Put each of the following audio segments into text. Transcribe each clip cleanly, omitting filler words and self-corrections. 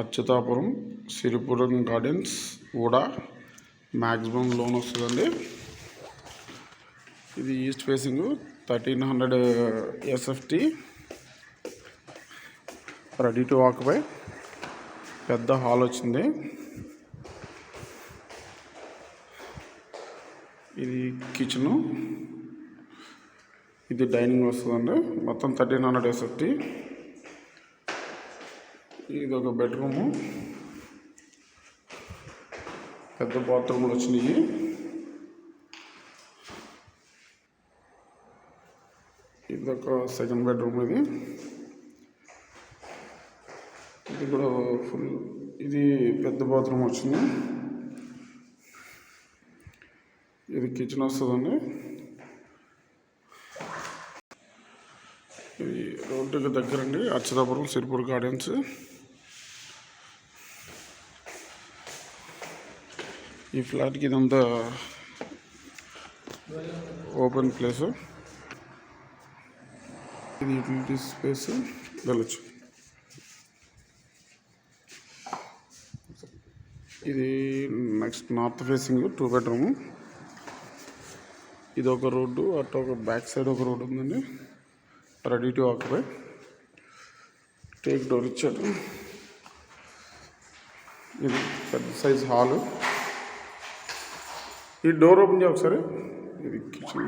Atchutapuram Siripuram gardens కూడా maximum loan వస్తుందండి. ఇది east facing 1300 SFT ready to occupy. పెద్ద హాల్ వచ్చింది. ఇది కిచెను, ఇది డైనింగ్ వస్తుందండి. మొత్తం 1300 SFT. ఇది ఒక బెడ్రూము, పెద్ద బాత్రూమ్లు వచ్చినాయి. ఇది ఒక సెకండ్ బెడ్రూమ్. ఇది కూడా ఫుల్, ఇది పెద్ద బాత్రూమ్ వచ్చింది. ఇది కిచెన్ వస్తుందండి. ఇది రోడ్డుకి దగ్గరండి, అచ్యుతాపురం సిరిపురం గార్డెన్స్. ఈ ఫ్లాట్కి ఇదంతా ఓపెన్ ప్లేస్. ఇది యూటిలిటీ స్పేస్, వెళ్ళచ్చు. ఇది నెక్స్ట్ నార్త్ ఫేసింగ్ 2 బెడ్రూమ్. ఇది ఒక రోడ్డు, అటు ఒక బ్యాక్ సైడ్ ఒక రోడ్డు ఉందండి. Ready to occupy. Take door ఇచ్చాడు. ఇది పెద్ద సైజ్ హాలు. ఈ డోర్ ఓపెన్ చేయ ఒకసారి. ఇది కిచెన్.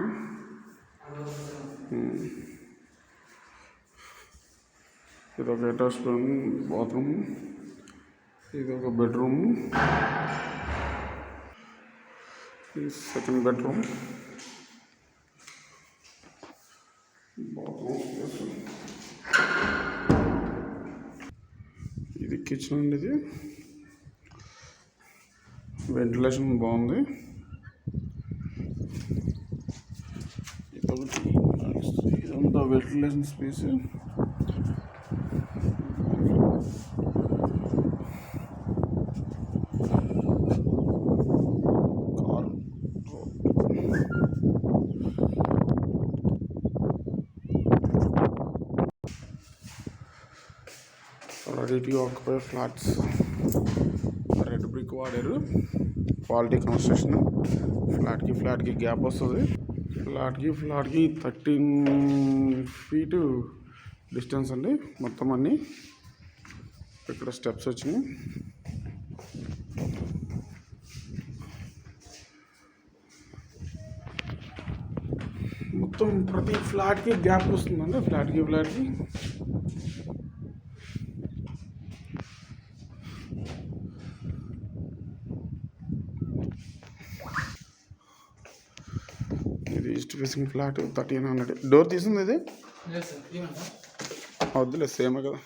ఇది ఒక అటాచ్డ్ బాత్రూమ్. ఇది ఒక బెడ్రూమ్. ఇది సెకండ్ బెడ్రూమ్. ఇది కిచెన్ అండి. ఇది వెంటిలేషన్ బాగుంది. ఇదంతా ventilation space. Ready to occupy flats. Red brick వాడారు. Quality construction. ఫ్లాట్కి గ్యాప్ వస్తుంది. ఫ్లాట్కి 13 feet డిస్టెన్స్ అండి. మొత్తం అన్నీ ఇక్కడ స్టెప్స్ వచ్చినాయి. మొత్తం ప్రతి ఫ్లాట్కి గ్యాప్ వస్తుందండి. ఫ్లాట్కి ఇది ఈస్ట్ ఫేసింగ్ ఫ్లాట్ 1300. డోర్ తీసింది ఇది వద్దులే, సేమే కదా.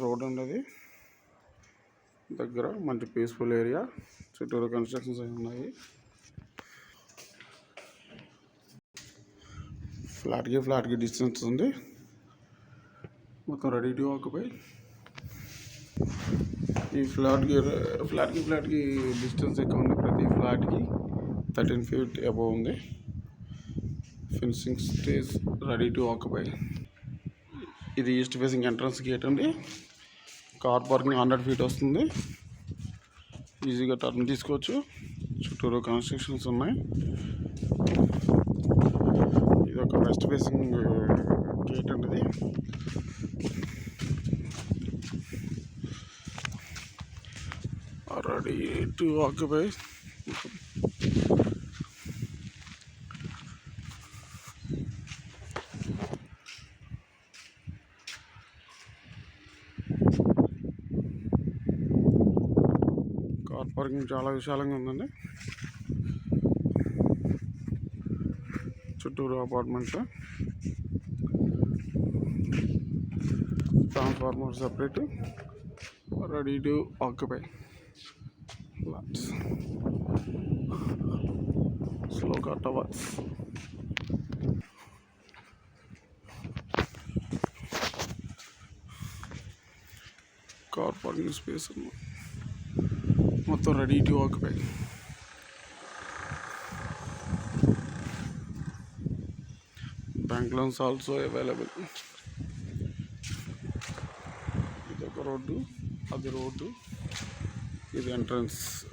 రోడ్ ఉండేది దగ్గర, మంచి పీస్ఫుల్ ఏరియా. చుట్టూరు కన్స్ట్రక్షన్స్ అవి ఉన్నాయి. ఫ్లాట్కి డిస్టెన్స్ ఉంది. మొత్తం రెడీ టు ఆక్యుపై. ఈ ఫ్లాట్కి డిస్టెన్స్ ఎక్కువ ఉంది. ప్రతి ఫ్లాట్కి 13 feet అబోవ్ ఉంది. Finishing stage ready to occupy. ఇది ఈస్ట్ ఫేసింగ్ ఎంట్రన్స్ గేట్ అండి. కార్ పార్కింగ్ 100 feet వస్తుంది. ఈజీగా టర్న్ తీసుకోవచ్చు. చుట్టూరు కన్స్ట్రక్షన్స్ ఉన్నాయి. ఇది ఒక వెస్ట్ ఫేసింగ్ గేట్ అండి. Ready to occupy. Car parking చాలా విశాలంగా ఉందండి. చుట్టూరు apartments. Transformer separate. Ready to occupy flats. Shloka towers. Car parking space మొత్తం ready to occupy. bank loans also available. Road, అది రోడ్డు, ఇది ఎంట్రన్స్.